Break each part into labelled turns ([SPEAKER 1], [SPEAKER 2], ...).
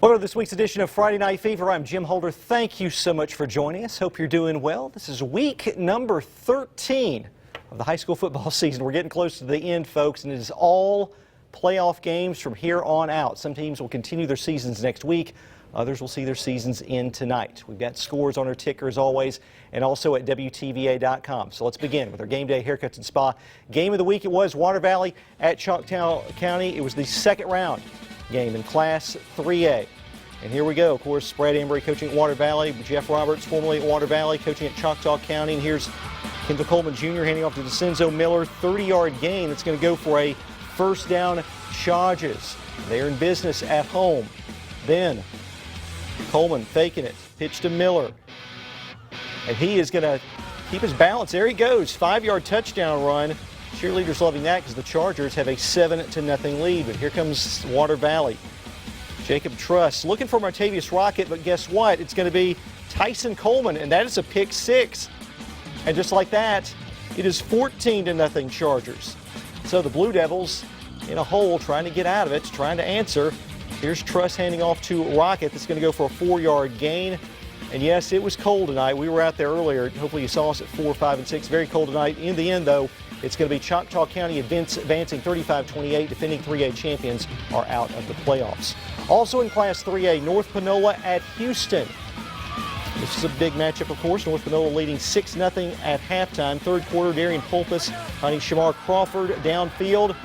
[SPEAKER 1] Welcome to this week's edition of Friday Night Fever. I'm Jim Holder. Thank you so much for joining us. Hope you're doing well. This is week number 13 of the high school football season. We're getting close to the end, folks, and it is all playoff games from here on out. Some teams will continue their seasons next week. Others will see their seasons end tonight. We've got scores on our ticker as always, and also at WTVA.com. So let's begin with our Game Day Haircuts and Spa. Game of the week, it was Water Valley at Choctaw County. It was the second round game in Class 3A. And here we go. Of course, Brad Embry coaching at Water Valley. Jeff Roberts, formerly at Water Valley, coaching at Choctaw County. And here's Kendall Coleman Jr. handing off to DeCenzo Miller. 30-yard gain. It's going to go for a first down Charges. They're in business at home. Then Coleman faking it. Pitch to Miller. And he is going to keep his balance. There he goes. 5-yard touchdown run. Cheerleaders loving that because the Chargers have a 7-0 lead. But here comes Water Valley. Jacob Truss looking for Martavius Rocket, but guess what? It's going to be Tyson Coleman, and that is a pick six. And just like that, it is 14-0 Chargers. So the Blue Devils in a hole trying to get out of it, trying to answer. Here's Truss handing off to Rocket. That's going to go for a 4-yard gain. And yes, it was cold tonight. We were out there earlier. Hopefully you saw us at 4, 5, and 6. Very cold tonight. In the end, though, it's going to be Choctaw County advancing 35-28. Defending 3A champions are out of the playoffs. Also in Class 3A, North Panola at Houston. This is a big matchup, of course. North Panola leading 6-0 at halftime. Third quarter, Darian Pulpus hunting Shamar Crawford downfield.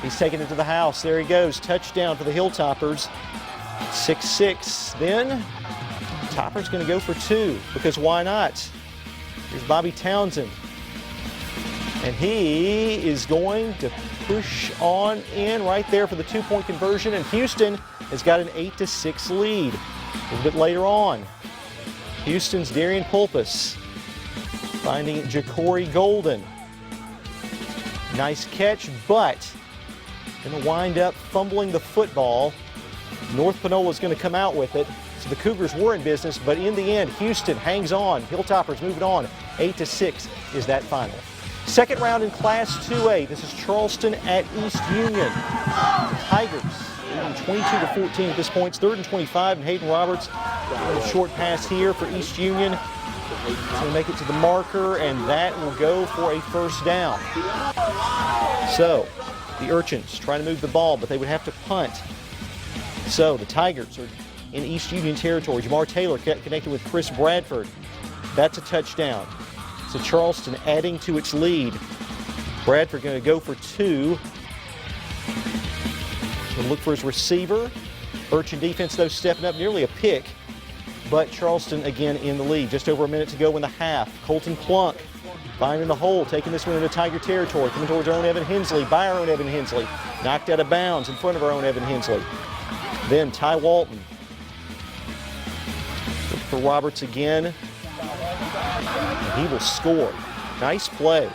[SPEAKER 1] He's taking it to the house. There he goes. Touchdown for the Hilltoppers. 6-6. Then Topper's going to go for 2 because why not? Here's Bobby Townsend. And he is going to push on in right there for the 2-point conversion. And Houston has got an 8-6 lead. A little bit later on, Houston's Darian Pulpus finding Ja'Cory Golden. Nice catch, but going to wind up fumbling the football. North Panola is going to come out with it. So the Cougars were in business, but in the end, Houston hangs on. Hilltoppers moving on. 8-6 is that final. Second round in Class 2A. This is Charleston at East Union. The Tigers leading 22-14 at this point. It's 3rd and 25, and Hayden Roberts a short pass here for East Union. He's going to make it to the marker, and that will go for a first down. So the Urchins trying to move the ball, but they would have to punt. So the Tigers are in East Union territory. Jamar Taylor connected with Chris Bradford. That's a touchdown. So Charleston adding to its lead. Bradford going to go for 2. Going to look for his receiver. Urchin defense, though, stepping up, nearly a pick. But Charleston again in the lead. Just over a minute to go in the half. Colton Plunk finding the hole, taking this one into Tiger territory. Coming towards our own Evan Hensley, by our own Evan Hensley. Knocked out of bounds in front of our own Evan Hensley. Then Ty Walton. Look for Roberts again. He will score. Nice play.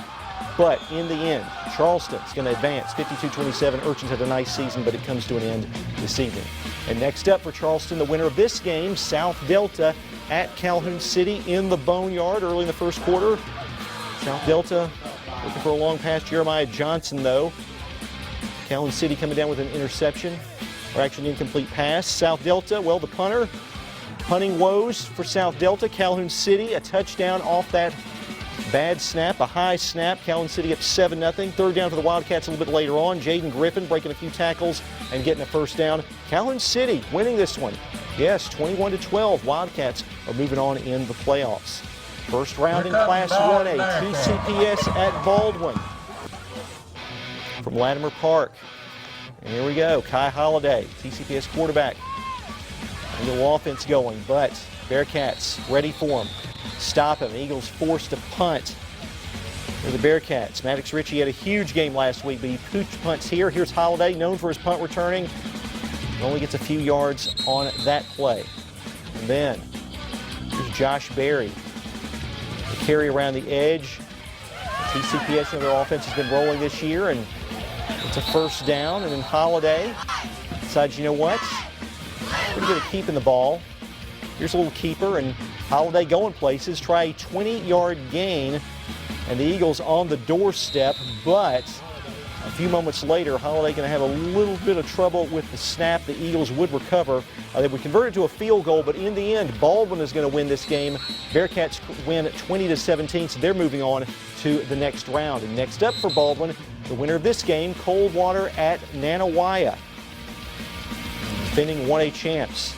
[SPEAKER 1] But in the end, Charleston's going to advance 52-27. Urchins had a nice season, but it comes to an end this evening. And next up for Charleston, the winner of this game, South Delta at Calhoun City in the Boneyard early in the first quarter. South Delta looking for a long pass. Jeremiah Johnson, though. Calhoun City coming down with an interception, or actually an incomplete pass. South Delta, well, the punter. Punting woes for South Delta. Calhoun City, a touchdown off that bad snap, a high snap. Calhoun City up 7-0. Third down for the Wildcats a little bit later on. Jaden Griffin breaking a few tackles and getting a first down. Calhoun City winning this one. Yes, 21-12. Wildcats are moving on in the playoffs. First round in Class 1A, TCPS at Baldwin from Latimer Park. And here we go, Kai Holiday, TCPS quarterback. A little offense going, but Bearcats ready for him. Stop him. Eagles forced to punt. For the Bearcats, Maddox Ritchie had a huge game last week, but he pooched punts here. Here's Holiday, known for his punt returning. Only gets a few yards on that play. And then here's Josh Berry. The carry around the edge. TCPS and their offense has been rolling this year, and it's a first down. And then Holiday decides, you know what? Pretty good at keeping the ball. Here's a little keeper, and Holiday going places. Try a 20-yard gain, and the Eagles on the doorstep, but A few moments later, Holiday going to have a little bit of trouble with the snap. The Eagles would recover. They would convert it to a field goal, but in the end, Baldwin is going to win this game. Bearcats win 20-17, so they're moving on to the next round. And next up for Baldwin, the winner of this game, Coldwater at Nanawaya. Defending 1A champs.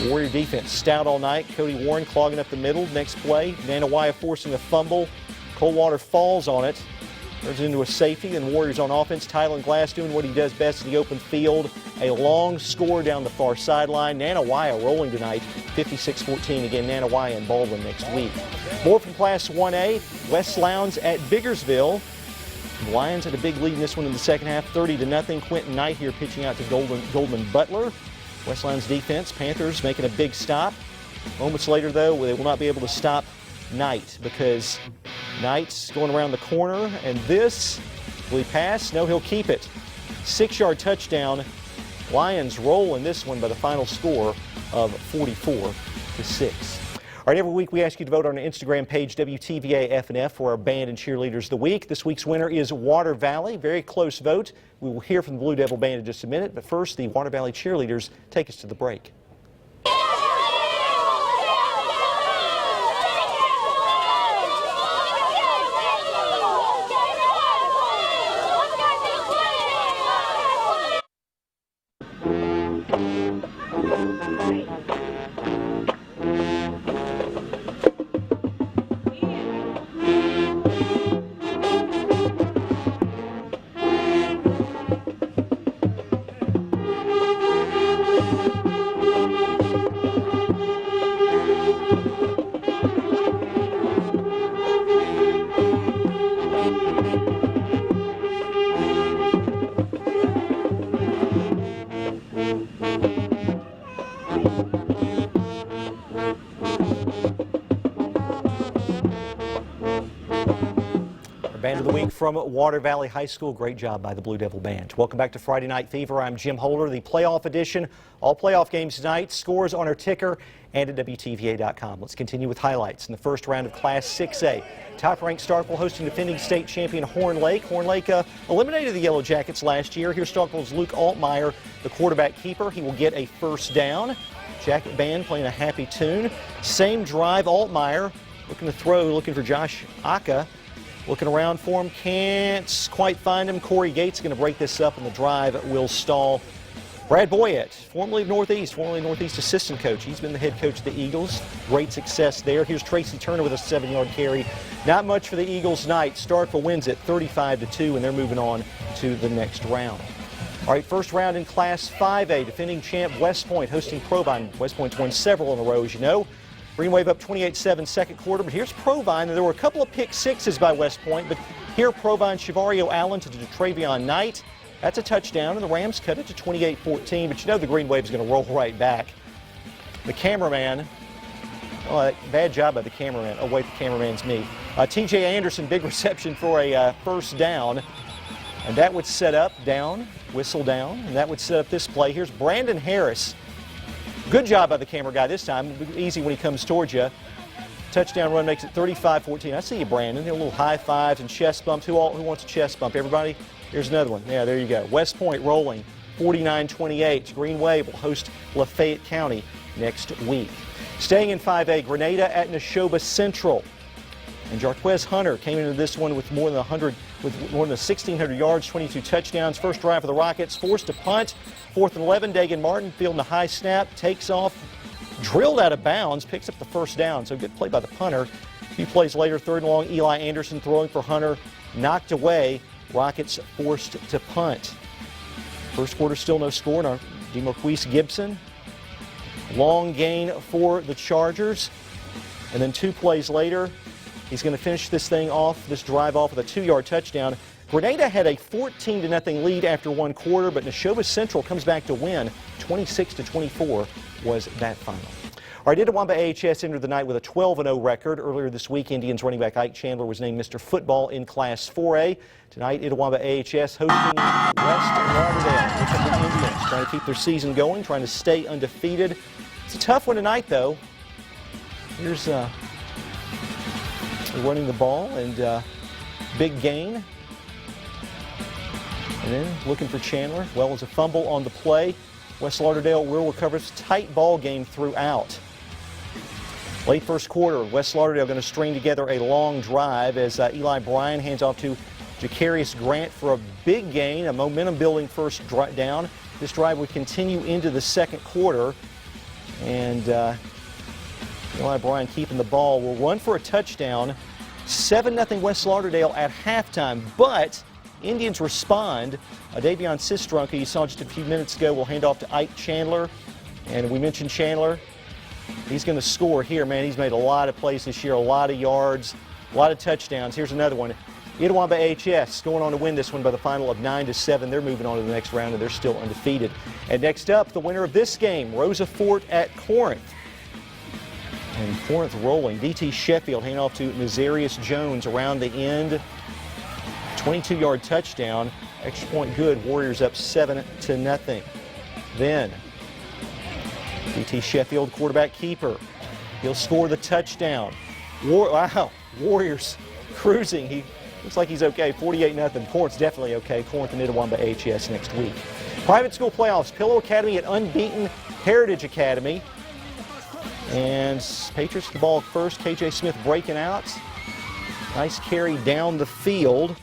[SPEAKER 1] Warrior defense stout all night. Cody Warren clogging up the middle. Next play, Nanawaya forcing a fumble. Coldwater falls on it. Turns it into a safety, and Warriors on offense. Tylen Glass doing what he does best in the open field. A long score down the far sideline. Nanawaya rolling tonight, 56-14. Again, Nanawaya and Baldwin next week. More from Class 1A. West Lowndes at Biggersville. The Lions had a big lead in this one in the second half, 30-0. Quentin Knight here pitching out to Goldman Butler. West Lowndes defense, Panthers making a big stop. Moments later, though, they will not be able to stop Knight because Knight's going around the corner, and this, will he pass? No, he'll keep it. 6-yard touchdown. Lions roll in this one by the final score of 44-6. All right, every week we ask you to vote on our Instagram page, WTVA FNF, for our Band and Cheerleaders of the Week. This week's winner is Water Valley. Very close vote. We will hear from the Blue Devil Band in just a minute, but first, the Water Valley Cheerleaders take us to the break. Band of the Week from Water Valley High School. Great job by the Blue Devil Band. Welcome back to Friday Night Fever. I'm Jim Holder, the playoff edition. All playoff games tonight. Scores on our ticker and at WTVA.com. Let's continue with highlights in the first round of Class 6A. Top-ranked Starkville hosting defending state champion Horn Lake. Horn Lake eliminated the Yellow Jackets last year. Here's Starkville's Luke Altmeyer, the quarterback keeper. He will get a first down. Jacket Band playing a happy tune. Same drive, Altmeyer looking to throw, looking for Josh Aka. Looking around for him, can't quite find him. Corey Gates going to break this up, and the drive will stall. Brad Boyett, formerly of Northeast assistant coach. He's been the head coach of the Eagles. Great success there. Here's Tracy Turner with a 7-yard carry. Not much for the Eagles tonight. Starkville wins it 35-2, and they're moving on to the next round. All right, first round in Class 5A. Defending champ West Point hosting Provine. West Point's won several in a row, as you know. Green Wave up 28-7 second quarter, but here's Provine. There were a couple of pick sixes by West Point, but here Provine, Chavario Allen to Travion Knight. That's a touchdown, and the Rams cut it to 28-14, but you know the Green Wave's going to roll right back. The cameraman, bad job by the cameraman. Oh, wait, the cameraman's me. T.J. Anderson, big reception for a first down, and that would set up down, whistle down, and that would set up this play. Here's Brandon Harris. Good job by the camera guy this time. It'll be easy when he comes towards you. Touchdown run makes it 35-14. I see you, Brandon. A little high fives and chest bumps. Who wants a chest bump? Everybody? Here's another one. Yeah, there you go. West Point rolling 49-28. Green Wave will host Lafayette County next week. Staying in 5A, Grenada at Neshoba Central. And Jarquez Hunter came into this one with more than 1,600 yards, 22 touchdowns. First drive for the Rockets, forced to punt. 4th and 11, Dagan Martin fielding a high snap, takes off, drilled out of bounds, picks up the first down. So good play by the punter. A few plays later, 3rd and long, Eli Anderson throwing for Hunter, knocked away. Rockets forced to punt. First quarter, still no score. Now, DeMarquise Gibson, long gain for the Chargers. And then 2 plays later, he's going to finish this drive off with a 2-yard touchdown. Grenada had a 14-0 lead after 1 quarter, but Neshoba Central comes back to win. 26-24 was that final. All right, Itawamba AHS entered the night with a 12-0 record. Earlier this week, Indians running back Ike Chandler was named Mr. Football in Class 4A. Tonight, Itawamba AHS hosting West Lauderdale. The Indians trying to keep their season going, trying to stay undefeated. It's a tough one tonight, though. Here's running the ball and big gain. And then looking for Chandler, as well as a fumble on the play. West Lauderdale will recover. It's a tight ball game throughout. Late first quarter, West Lauderdale going to string together a long drive as Eli Bryan hands off to Jacarius Grant for a big gain, a momentum-building first down. This drive would continue into the second quarter, and Eli Bryan keeping the ball. Will run for a touchdown. 7-0 West Lauderdale at halftime, but Indians respond. Davion Sistrunk, who you saw just a few minutes ago, will hand off to Ike Chandler, and we mentioned Chandler. He's going to score here, man. He's made a lot of plays this year, a lot of yards, a lot of touchdowns. Here's another one. Itawamba AHS going on to win this one by the final of 9-7. They're moving on to the next round, and they're still undefeated. And next up, the winner of this game, Rosa Fort at Corinth. And Corinth rolling. DT Sheffield handing off to Nazarius Jones around the end. 22-yard touchdown. Extra point good. Warriors up 7-0. Then DT Sheffield, quarterback keeper. He'll score the touchdown. Wow, Warriors cruising. He looks like he's okay. 48-0. Corinth's definitely okay. Corinth and Itawamba AHS next week. Private school playoffs. Pillow Academy at unbeaten Heritage Academy. And Patriots the ball first. KJ Smith breaking out. Nice carry down the field.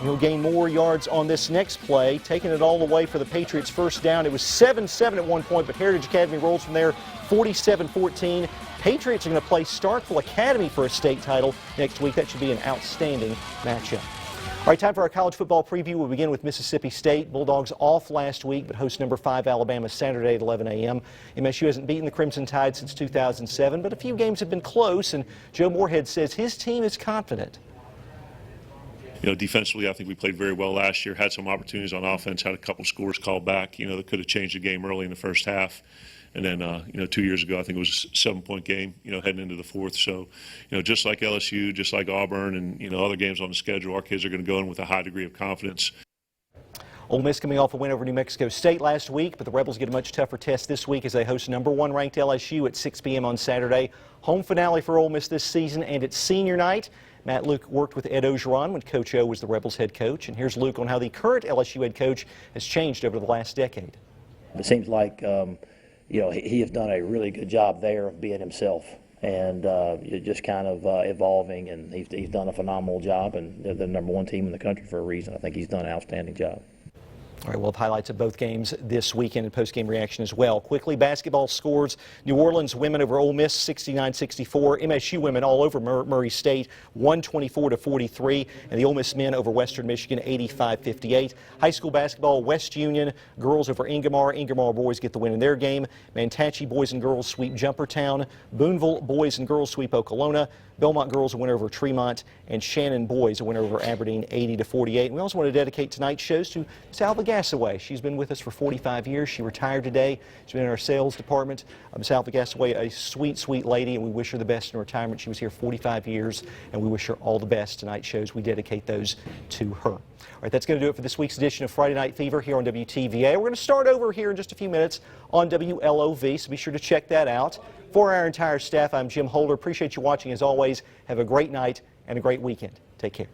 [SPEAKER 1] He'll gain more yards on this next play, taking it all the way for the Patriots first down. It was 7-7 at one point, but Heritage Academy rolls from there, 47-14. Patriots are going to play Starkville Academy for a state title next week. That should be an outstanding matchup. All right, time for our college football preview. We'll begin with Mississippi State. Bulldogs off last week, but host number 5 Alabama Saturday at 11 a.m. MSU hasn't beaten the Crimson Tide since 2007, but a few games have been close, and Joe Moorhead says his team is confident.
[SPEAKER 2] You know, defensively, I think we played very well last year, had some opportunities on offense, had a couple scores called back, you know, that could have changed the game early in the first half. And then, you know, 2 years ago, I think it was a 7-point game, you know, heading into the fourth. So, you know, just like LSU, just like Auburn and, you know, other games on the schedule, our kids are going to go in with a high degree of confidence.
[SPEAKER 1] Ole Miss coming off a win over New Mexico State last week, but the Rebels get a much tougher test this week as they host number 1 ranked LSU at 6 p.m. on Saturday. Home finale for Ole Miss this season, and it's senior night. Matt Luke worked with Ed Ogeron when Coach O was the Rebels head coach, and here's Luke on how the current LSU head coach has changed over the last decade.
[SPEAKER 3] It seems like, you know, he has done a really good job there of being himself and just kind of evolving, and he's done a phenomenal job, and they're the number 1 team in the country for a reason. I think he's done an outstanding job.
[SPEAKER 1] All right, we'll have highlights of both games this weekend and post-game reaction as well. Quickly, basketball scores. New Orleans women over Ole Miss, 69-64. MSU women all over Murray State, 124-43. And the Ole Miss men over Western Michigan, 85-58. High school basketball, West Union girls over Ingomar. Ingomar boys get the win in their game. Manatee boys and girls sweep Jumpertown. Boonville boys and girls sweep Okolona. Belmont girls a win over Tremont, and Shannon boys a win over Aberdeen, 80-48. And we also want to dedicate tonight's shows to Salva Gassaway. She's been with us for 45 years. She retired today. She's been in our sales department. Salva Gassaway, a sweet, sweet lady, and we wish her the best in retirement. She was here 45 years, and we wish her all the best. Tonight's shows, we dedicate those to her. All right, that's going to do it for this week's edition of Friday Night Fever here on WTVA. We're going to start over here in just a few minutes on WLOV, so be sure to check that out. For our entire staff, I'm Jim Holder. Appreciate you watching as always. Have a great night and a great weekend. Take care.